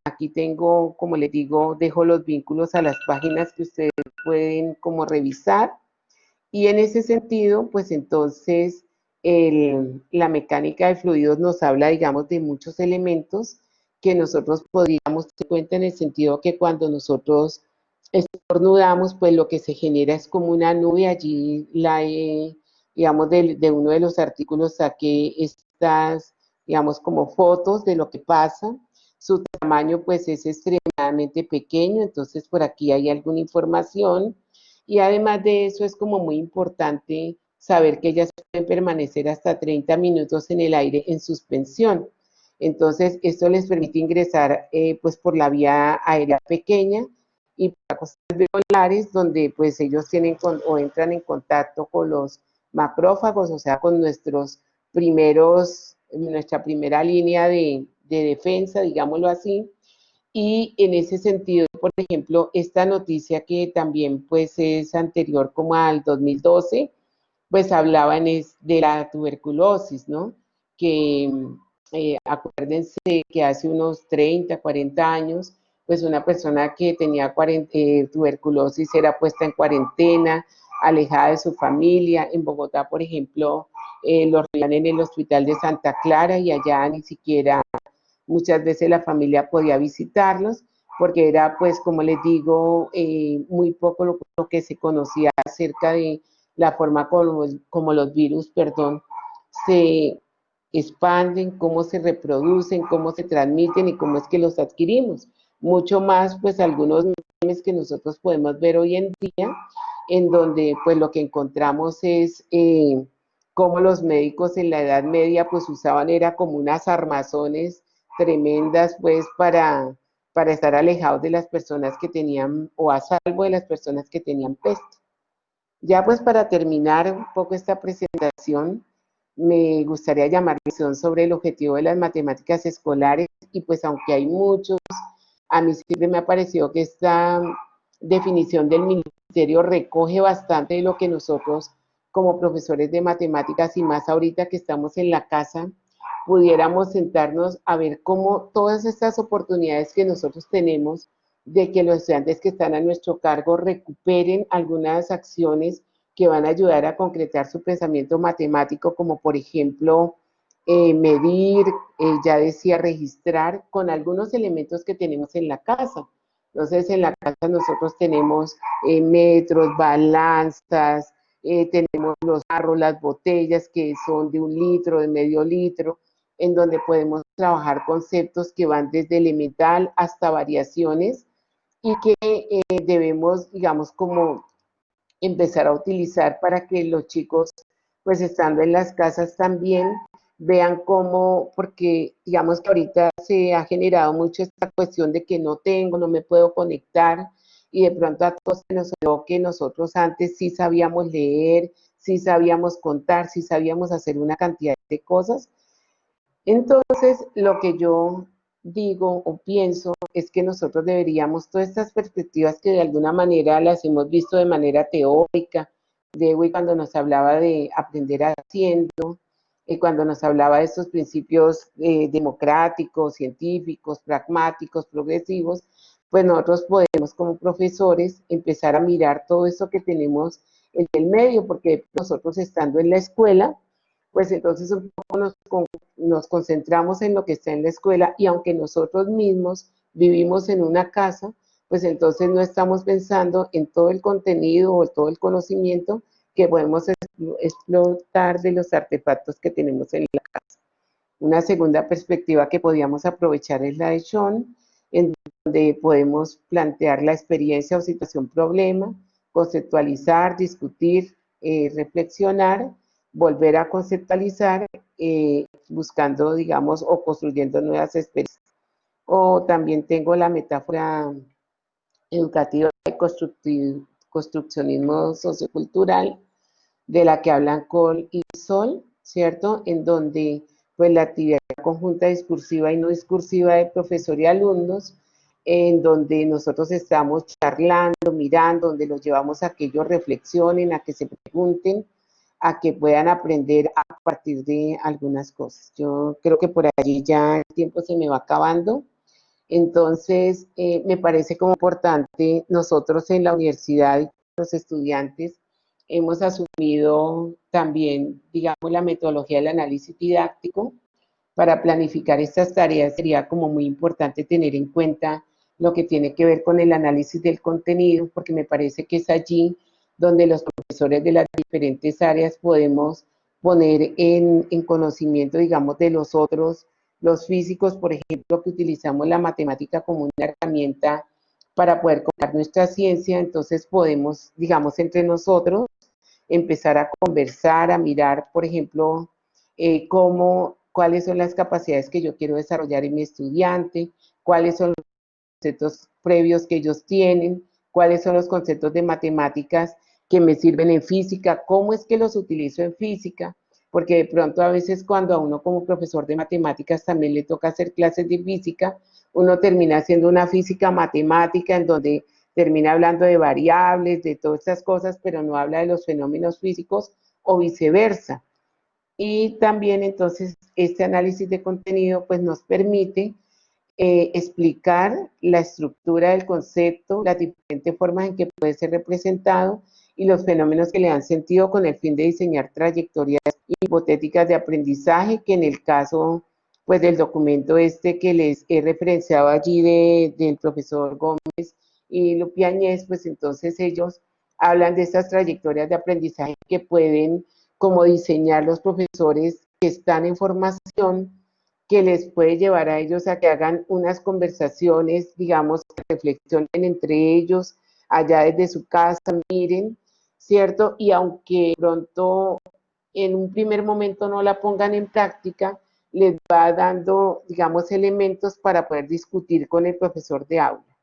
B: Aquí tengo, como les digo, dejo los vínculos a las páginas que ustedes pueden como revisar. Y en ese sentido, pues entonces la mecánica de fluidos nos habla, digamos, de muchos elementos que nosotros podríamos tener en cuenta en el sentido que cuando nosotros estornudamos, pues lo que se genera es como una nube. Allí digamos, de uno de los artículos saqué estas, digamos, como fotos de lo que pasa. Su tamaño, pues, es extremadamente extremadamente pequeño, entonces por aquí hay alguna información. Y además de eso es como muy importante saber que ellas pueden permanecer hasta 30 minutos en el aire en suspensión. Entonces, esto les permite ingresar pues por la vía aérea pequeña y para cosas alveolares, donde pues ellos tienen o entran en contacto con los macrófagos, o sea, con nuestra primera línea de defensa, digámoslo así. Y en ese sentido, por ejemplo, esta noticia que también pues es anterior como al 2012, pues hablaban de la tuberculosis, ¿no? Que acuérdense que hace unos 30, 40 años, pues una persona que tenía tuberculosis era puesta en cuarentena, alejada de su familia. En Bogotá, por ejemplo, los tenían en el hospital de Santa Clara y allá ni siquiera muchas veces la familia podía visitarlos porque era, pues, como les digo, muy poco lo que se conocía acerca de la forma como los virus, perdón, se expanden, cómo se reproducen, cómo se transmiten y cómo es que los adquirimos. Mucho más, pues, algunos memes que nosotros podemos ver hoy en día, en donde, pues, lo que encontramos es cómo los médicos en la Edad Media, pues, usaban, era como unas armazones tremendas, pues, para estar alejados de las personas que tenían, o a salvo de las personas que tenían peste. Ya pues para terminar un poco esta presentación, me gustaría llamar la atención sobre el objetivo de las matemáticas escolares y pues aunque hay muchos, a mí siempre me ha parecido que esta definición del ministerio recoge bastante de lo que nosotros como profesores de matemáticas y más ahorita que estamos en la casa, pudiéramos sentarnos a ver cómo todas estas oportunidades que nosotros tenemos de que los estudiantes que están a nuestro cargo recuperen algunas acciones que van a ayudar a concretar su pensamiento matemático, como por ejemplo medir, ya decía, registrar con algunos elementos que tenemos en la casa. Entonces, en la casa nosotros tenemos metros, balanzas, tenemos los jarros, las botellas que son de 1 litro, de medio litro, en donde podemos trabajar conceptos que van desde elemental hasta variaciones y que debemos, digamos, como empezar a utilizar para que los chicos, pues estando en las casas también, vean cómo, porque digamos que ahorita se ha generado mucho esta cuestión de que no tengo, no me puedo conectar, y de pronto a todos se nos olvidó que nosotros antes sí sabíamos leer, sí sabíamos contar, sí sabíamos hacer una cantidad de cosas. Entonces, lo que yo digo o pienso es que nosotros deberíamos, todas estas perspectivas que de alguna manera las hemos visto de manera teórica, Dewey cuando nos hablaba de aprender haciendo, cuando nos hablaba de estos principios democráticos, científicos, pragmáticos, progresivos, pues nosotros podemos como profesores empezar a mirar todo eso que tenemos en el medio, porque nosotros estando en la escuela, pues entonces un poco nos concentramos en lo que está en la escuela y aunque nosotros mismos vivimos en una casa, pues entonces no estamos pensando en todo el contenido o todo el conocimiento que podemos explotar de los artefactos que tenemos en la casa. Una segunda perspectiva que podíamos aprovechar es la de Sean, en donde podemos plantear la experiencia o situación problema, conceptualizar, discutir, reflexionar, volver a conceptualizar, buscando, digamos, o construyendo nuevas experiencias. O también tengo la metáfora educativa de construccionismo sociocultural, de la que hablan Cole y Sol, ¿cierto? En donde pues la actividad conjunta discursiva y no discursiva de profesor y alumnos, en donde nosotros estamos charlando, mirando, donde los llevamos a que ellos reflexionen, a que se pregunten, a que puedan aprender a partir de algunas cosas. Yo creo que por allí ya el tiempo se me va acabando. Entonces, me parece como importante nosotros en la universidad y los estudiantes hemos asumido también, digamos, la metodología del análisis didáctico. Para planificar estas tareas sería como muy importante tener en cuenta lo que tiene que ver con el análisis del contenido, porque me parece que es allí donde los profesores de las diferentes áreas podemos poner en conocimiento, digamos, de los otros los físicos, por ejemplo, que utilizamos la matemática como una herramienta para poder contar nuestra ciencia, entonces podemos, digamos, entre nosotros, empezar a conversar, a mirar, por ejemplo, cuáles son las capacidades que yo quiero desarrollar en mi estudiante, cuáles son los conceptos previos que ellos tienen, cuáles son los conceptos de matemáticas que me sirven en física, cómo es que los utilizo en física, porque de pronto a veces cuando a uno como profesor de matemáticas también le toca hacer clases de física, uno termina haciendo una física matemática en donde termina hablando de variables, de todas estas cosas, pero no habla de los fenómenos físicos o viceversa. Y también entonces este análisis de contenido pues nos permite explicar la estructura del concepto, las diferentes formas en que puede ser representado y los fenómenos que le dan sentido con el fin de diseñar trayectorias hipotéticas de aprendizaje, que en el caso pues del documento este que les he referenciado allí del profesor Gómez y Lupiáñez, pues entonces ellos hablan de estas trayectorias de aprendizaje que pueden como diseñar los profesores que están en formación, que les puede llevar a ellos a que hagan unas conversaciones, digamos, que reflexionen entre ellos, allá desde su casa, miren, ¿cierto? Y aunque pronto en un primer momento no la pongan en práctica, les va dando, digamos, elementos para poder discutir con el profesor de aula.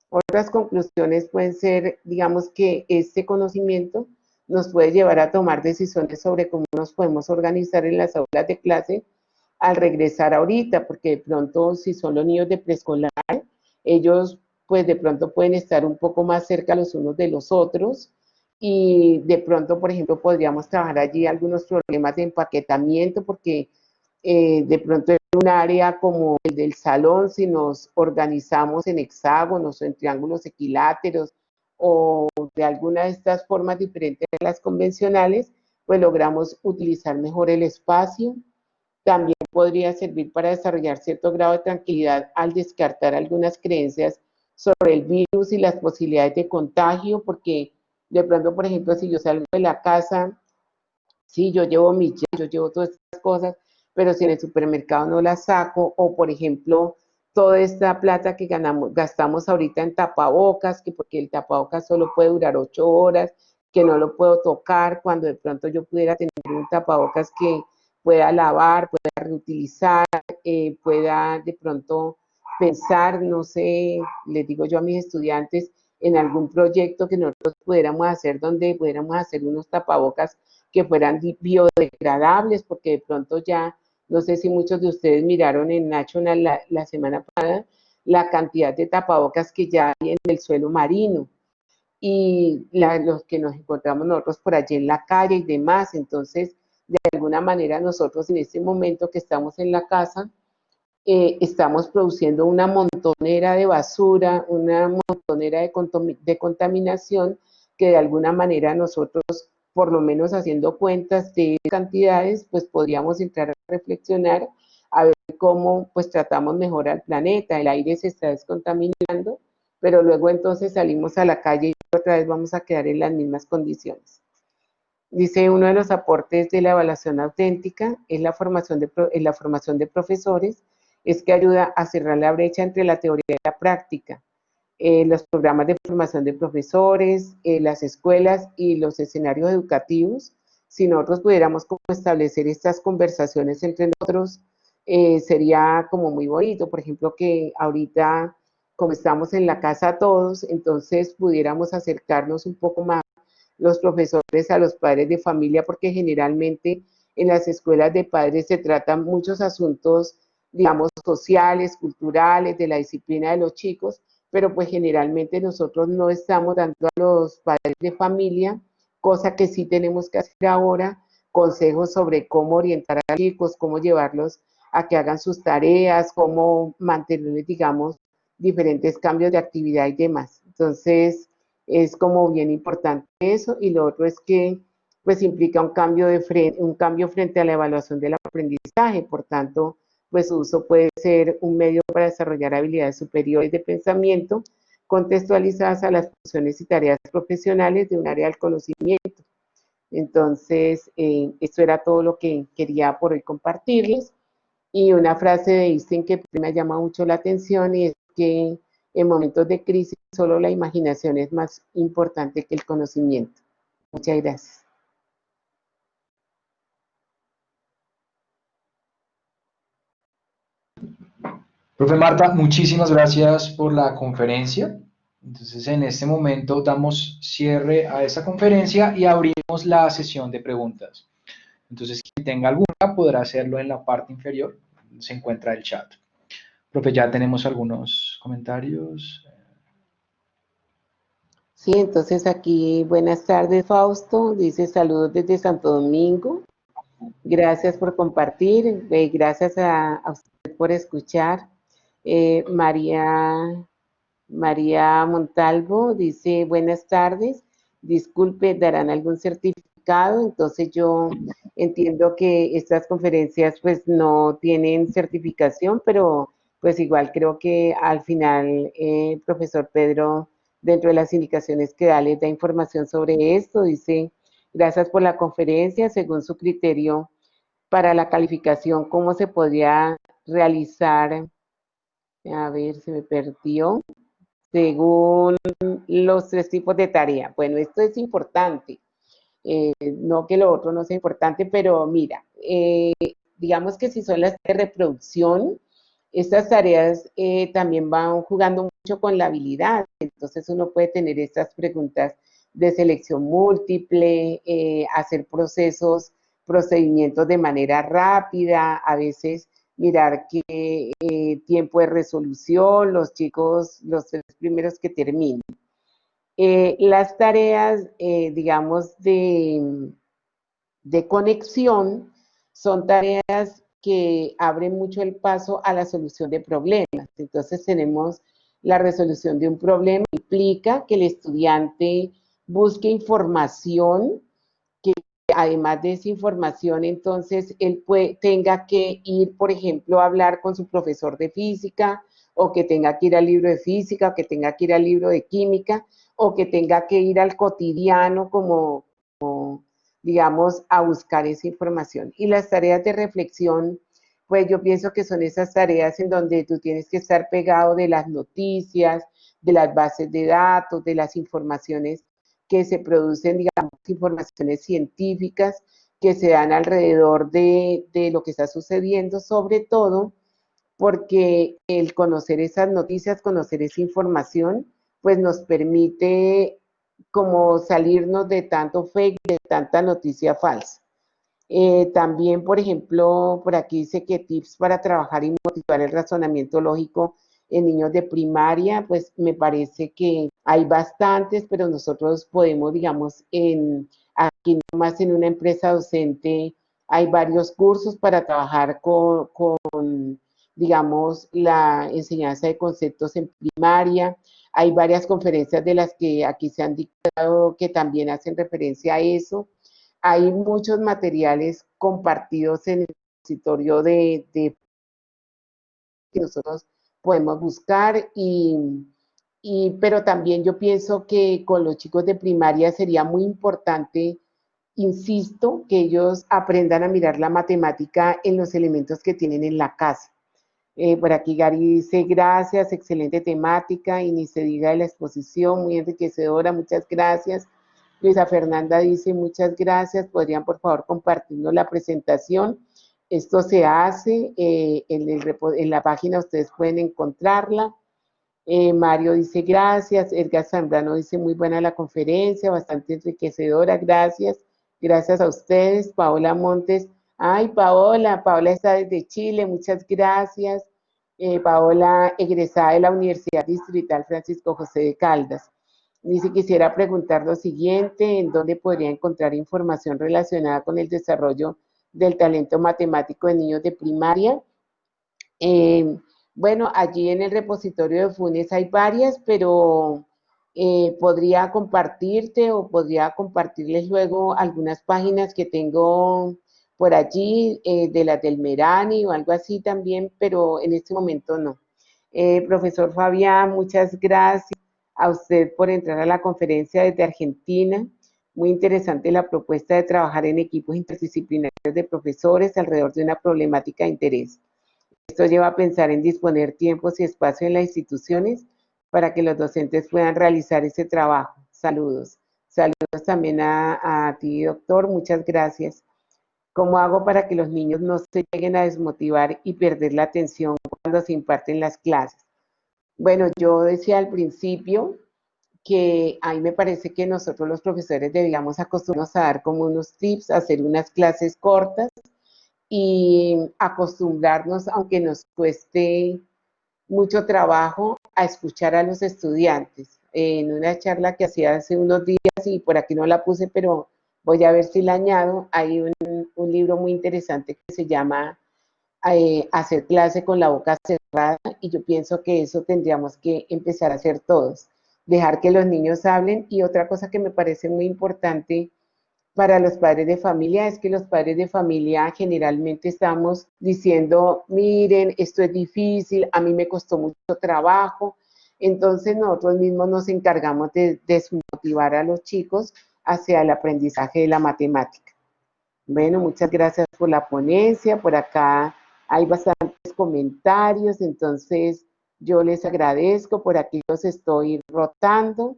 B: Otras conclusiones pueden ser, digamos, que este conocimiento nos puede llevar a tomar decisiones sobre cómo nos podemos organizar en las aulas de clase al regresar ahorita, porque de pronto si son los niños de preescolar, ellos pues de pronto pueden estar un poco más cerca los unos de los otros y de pronto, por ejemplo, podríamos trabajar allí algunos problemas de empaquetamiento, porque de pronto en un área como el del salón, si nos organizamos en hexágonos o en triángulos equiláteros o de alguna de estas formas diferentes de las convencionales, pues logramos utilizar mejor el espacio. También podría servir para desarrollar cierto grado de tranquilidad al descartar algunas creencias sobre el virus y las posibilidades de contagio, porque de pronto, por ejemplo, si yo salgo de la casa, sí, yo llevo mi gel, yo llevo todas estas cosas, pero si en el supermercado no las saco, o por ejemplo, toda esta plata que gastamos ahorita en tapabocas, que porque el tapabocas solo puede durar 8 horas, que no lo puedo tocar, cuando de pronto yo pudiera tener un tapabocas que pueda lavar, pueda reutilizar, pueda de pronto pensar, no sé, les digo yo a mis estudiantes, en algún proyecto que nosotros pudiéramos hacer, donde pudiéramos hacer unos tapabocas que fueran biodegradables, porque de pronto ya, no sé si muchos de ustedes miraron en National la semana pasada, la cantidad de tapabocas que ya hay en el suelo marino y los que nos encontramos nosotros por allí en la calle y demás. Entonces, de alguna manera nosotros en este momento que estamos en la casa, estamos produciendo una montonera de basura, una montonera de contaminación que de alguna manera nosotros, por lo menos haciendo cuentas de cantidades, pues podríamos entrar a reflexionar a ver cómo pues tratamos mejor al planeta. El aire se está descontaminando, pero luego entonces salimos a la calle y otra vez vamos a quedar en las mismas condiciones. Dice, uno de los aportes de la evaluación auténtica es la formación de profesores, es que ayuda a cerrar la brecha entre la teoría y la práctica. Los programas de formación de profesores, las escuelas y los escenarios educativos, si nosotros pudiéramos como establecer estas conversaciones entre nosotros, sería como muy bonito. Por ejemplo, que ahorita, como estamos en la casa todos, entonces pudiéramos acercarnos un poco más los profesores a los padres de familia, porque generalmente en las escuelas de padres se tratan muchos asuntos, digamos, sociales, culturales, de la disciplina de los chicos, pero pues generalmente nosotros no estamos dando a los padres de familia, cosa que sí tenemos que hacer ahora, consejos sobre cómo orientar a los chicos, cómo llevarlos a que hagan sus tareas, cómo mantenerles, digamos, diferentes cambios de actividad y demás. Entonces, es como bien importante eso, y lo otro es que pues implica un cambio frente a la evaluación del aprendizaje. Por tanto, pues su uso puede ser un medio para desarrollar habilidades superiores de pensamiento contextualizadas a las funciones y tareas profesionales de un área del conocimiento. Entonces, esto era todo lo que quería por hoy compartirles. Y una frase de Einstein que me llama mucho la atención y es que en momentos de crisis solo la imaginación es más importante que el conocimiento. Muchas gracias.
C: Profe Marta, muchísimas gracias por la conferencia. Entonces, en este momento damos cierre a esta conferencia y abrimos la sesión de preguntas. Entonces, quien tenga alguna podrá hacerlo en la parte inferior, se encuentra el chat. Profe, ya tenemos algunos comentarios.
B: Sí, entonces aquí, buenas tardes, Fausto. Dice saludos desde Santo Domingo. Gracias por compartir. Gracias a usted por escuchar. María Montalvo dice buenas tardes. Disculpe, ¿darán algún certificado? Entonces yo entiendo que estas conferencias pues no tienen certificación, pero pues igual creo que al final profesor Pedro, dentro de las indicaciones que da, les da información sobre esto. Dice, gracias por la conferencia. Según su criterio para la calificación, ¿cómo se podría realizar? A ver, se me perdió. Según los 3 tipos de tarea. Bueno, esto es importante. No que lo otro no sea importante, pero mira, digamos que si son las de reproducción, estas tareas también van jugando mucho con la habilidad. Entonces uno puede tener estas preguntas de selección múltiple, hacer procedimientos de manera rápida, a veces mirar qué tiempo de resolución, los chicos, los 3 primeros que terminen. Las tareas, digamos, de conexión son tareas que abren mucho el paso a la solución de problemas. Entonces tenemos la resolución de un problema, implica que el estudiante busque información, que además de esa información, entonces él tenga que ir, por ejemplo, a hablar con su profesor de física, o que tenga que ir al libro de física, o que tenga que ir al libro de química, o que tenga que ir al cotidiano como digamos, a buscar esa información. Y las tareas de reflexión, pues yo pienso que son esas tareas en donde tú tienes que estar pegado de las noticias, de las bases de datos, de las informaciones que se producen, digamos, informaciones científicas que se dan alrededor de lo que está sucediendo, sobre todo porque el conocer esas noticias, conocer esa información, pues nos permite como salirnos de tanto fake, de tanta noticia falsa. También, por ejemplo, por aquí dice que tips para trabajar y motivar el razonamiento lógico en niños de primaria, pues me parece que hay bastantes, pero nosotros podemos, digamos, aquí nomás en una empresa docente hay varios cursos para trabajar con, digamos, la enseñanza de conceptos en primaria. Hay varias conferencias de las que aquí se han dictado que también hacen referencia a eso. Hay muchos materiales compartidos en el repositorio que nosotros podemos buscar pero también yo pienso que con los chicos de primaria sería muy importante, insisto, que ellos aprendan a mirar la matemática en los elementos que tienen en la casa. Por aquí Gary dice, gracias, excelente temática, y ni se diga de la exposición, muy enriquecedora, muchas gracias. Luisa Fernanda dice, muchas gracias, podrían por favor compartirnos la presentación. Esto se hace en la página, ustedes pueden encontrarla. Mario dice, gracias. Edgar Zambrano dice, muy buena la conferencia, bastante enriquecedora, gracias. Gracias a ustedes. Paola Montes, ay, Paola está desde Chile, muchas gracias. Paola, egresada de la Universidad Distrital Francisco José de Caldas. Dice, quisiera preguntar lo siguiente, ¿en dónde podría encontrar información relacionada con el desarrollo del talento matemático de niños de primaria? Bueno, allí en el repositorio de FUNES hay varias, pero podría compartirte o podría compartirles luego algunas páginas que tengo por allí, de las del Merani o algo así también, pero en este momento no. Profesor Fabián, muchas gracias a usted por entrar a la conferencia desde Argentina. Muy interesante la propuesta de trabajar en equipos interdisciplinarios de profesores alrededor de una problemática de interés. Esto lleva a pensar en disponer tiempos y espacio en las instituciones para que los docentes puedan realizar ese trabajo. Saludos. Saludos también a ti, doctor. Muchas gracias. ¿Cómo hago para que los niños no se lleguen a desmotivar y perder la atención cuando se imparten las clases? Bueno, yo decía al principio que a mí me parece que nosotros los profesores deberíamos acostumbrarnos a dar como unos tips, a hacer unas clases cortas y acostumbrarnos, aunque nos cueste mucho trabajo, a escuchar a los estudiantes. En una charla que hacía hace unos días, y por aquí no la puse, pero voy a ver si la añado, hay un libro muy interesante que se llama Hacer clase con la boca cerrada, y yo pienso que eso tendríamos que empezar a hacer todos, dejar que los niños hablen. Y otra cosa que me parece muy importante para los padres de familia es que los padres de familia generalmente estamos diciendo, miren, esto es difícil, a mí me costó mucho trabajo. Entonces nosotros mismos nos encargamos de desmotivar a los chicos hacia el aprendizaje de la matemática. Bueno, muchas gracias por la ponencia. Por acá hay bastantes comentarios, entonces yo les agradezco. Por aquí los estoy rotando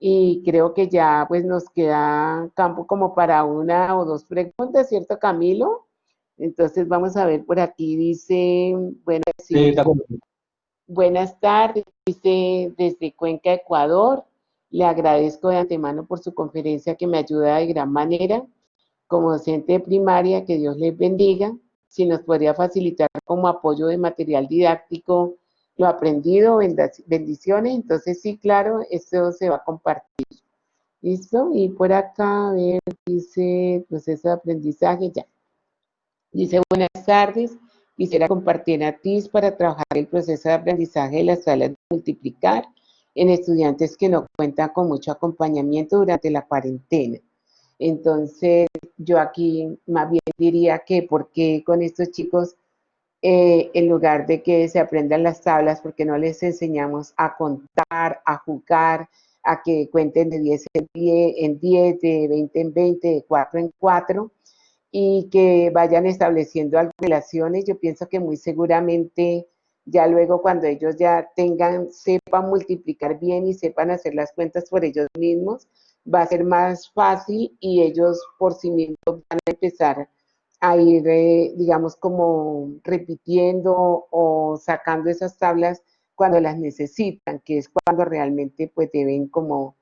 B: y creo que ya pues nos queda campo como para una o dos preguntas, ¿cierto, Camilo? Entonces vamos a ver por aquí, dice, bueno, sí,
C: De acuerdo.
B: buenas tardes, dice desde Cuenca, Ecuador. Le agradezco de antemano por su conferencia que me ayuda de gran manera. Como docente de primaria, que Dios les bendiga. Si nos podría facilitar como apoyo de material didáctico lo aprendido, bendiciones. Entonces sí, claro, esto se va a compartir. ¿Listo? Y por acá, a ver, dice proceso de aprendizaje, ya. Dice, buenas tardes, quisiera compartir a TIS para trabajar el proceso de aprendizaje de las salas de multiplicar en estudiantes que no cuentan con mucho acompañamiento durante la cuarentena. Entonces, yo aquí más bien diría que porque con estos chicos, en lugar de que se aprendan las tablas, porque no les enseñamos a contar, a jugar, a que cuenten de 10 en 10, de 20 en 20, de 4 en 4, y que vayan estableciendo relaciones. Yo pienso que muy seguramente ya luego cuando ellos ya sepan multiplicar bien y sepan hacer las cuentas por ellos mismos, va a ser más fácil y ellos por sí mismos van a empezar a ir, digamos, como repitiendo o sacando esas tablas cuando las necesitan, que es cuando realmente pues deben como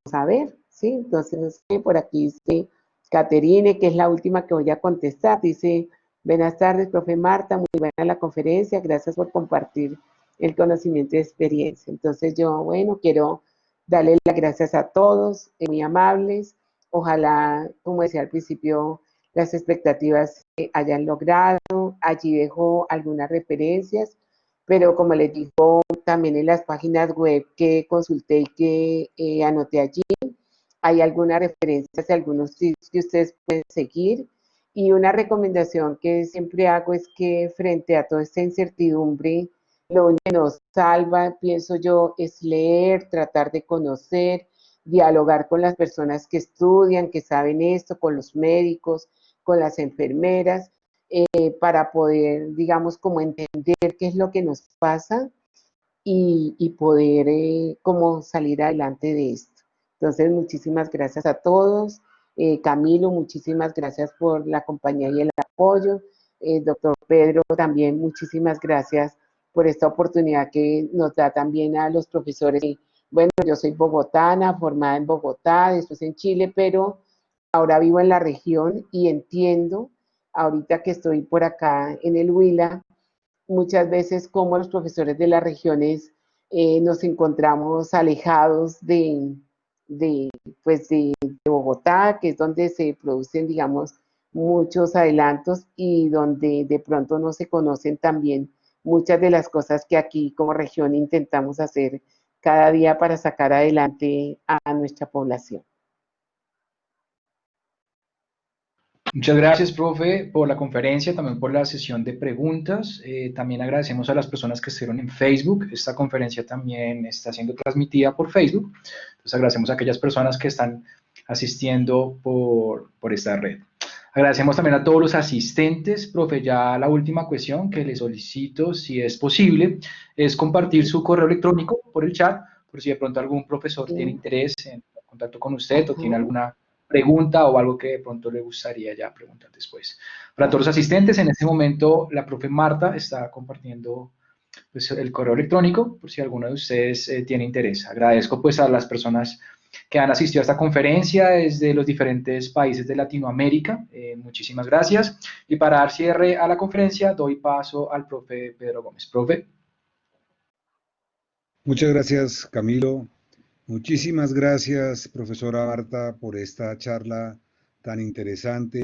B: saber, ¿sí? Entonces, por aquí dice Caterine, que es la última que voy a contestar, dice, buenas tardes, profe Marta, muy buena la conferencia, gracias por compartir el conocimiento y experiencia. Entonces yo, bueno, quiero darle las gracias a todos, muy amables, ojalá, como decía al principio, las expectativas se hayan logrado. Allí dejo algunas referencias, pero como les digo, también en las páginas web que consulté y que anoté allí, hay algunas referencias, algunos tips que ustedes pueden seguir. Y una recomendación que siempre hago es que frente a toda esta incertidumbre, lo único que nos salva, pienso yo, es leer, tratar de conocer, dialogar con las personas que estudian, que saben esto, con los médicos, con las enfermeras, para poder, digamos, como entender qué es lo que nos pasa y poder como salir adelante de esto. Entonces, muchísimas gracias a todos. Camilo, muchísimas gracias por la compañía y el apoyo. Doctor Pedro, también muchísimas gracias por esta oportunidad que nos da también a los profesores. Bueno, yo soy bogotana, formada en Bogotá, después en Chile, pero ahora vivo en la región y entiendo, ahorita que estoy por acá en el Huila, muchas veces como los profesores de las regiones nos encontramos alejados de, pues de Bogotá, que es donde se producen, digamos, muchos adelantos y donde de pronto no se conocen también muchas de las cosas que aquí como región intentamos hacer cada día para sacar adelante a nuestra población.
C: Muchas gracias, profe, por la conferencia, también por la sesión de preguntas. También agradecemos a las personas que estuvieron en Facebook. Esta conferencia también está siendo transmitida por Facebook. Entonces agradecemos a aquellas personas que están asistiendo por esta red. Agradecemos también a todos los asistentes. Profe, ya la última cuestión que le solicito, si es posible, es compartir su correo electrónico por el chat, por si de pronto algún profesor tiene
B: Sí.
C: interés en contacto con usted o tiene
B: Ajá.
C: alguna pregunta o algo que de pronto le gustaría ya preguntar después. Para todos los asistentes, en este momento la profe Marta está compartiendo pues, el correo electrónico por si alguno de ustedes tiene interés. Agradezco pues a las personas que han asistido a esta conferencia desde los diferentes países de Latinoamérica. Muchísimas gracias. Y para dar cierre a la conferencia, doy paso al profe Pedro Gómez. Profe.
A: Muchas gracias, Camilo. Muchísimas gracias, profesora Marta, por esta charla tan interesante.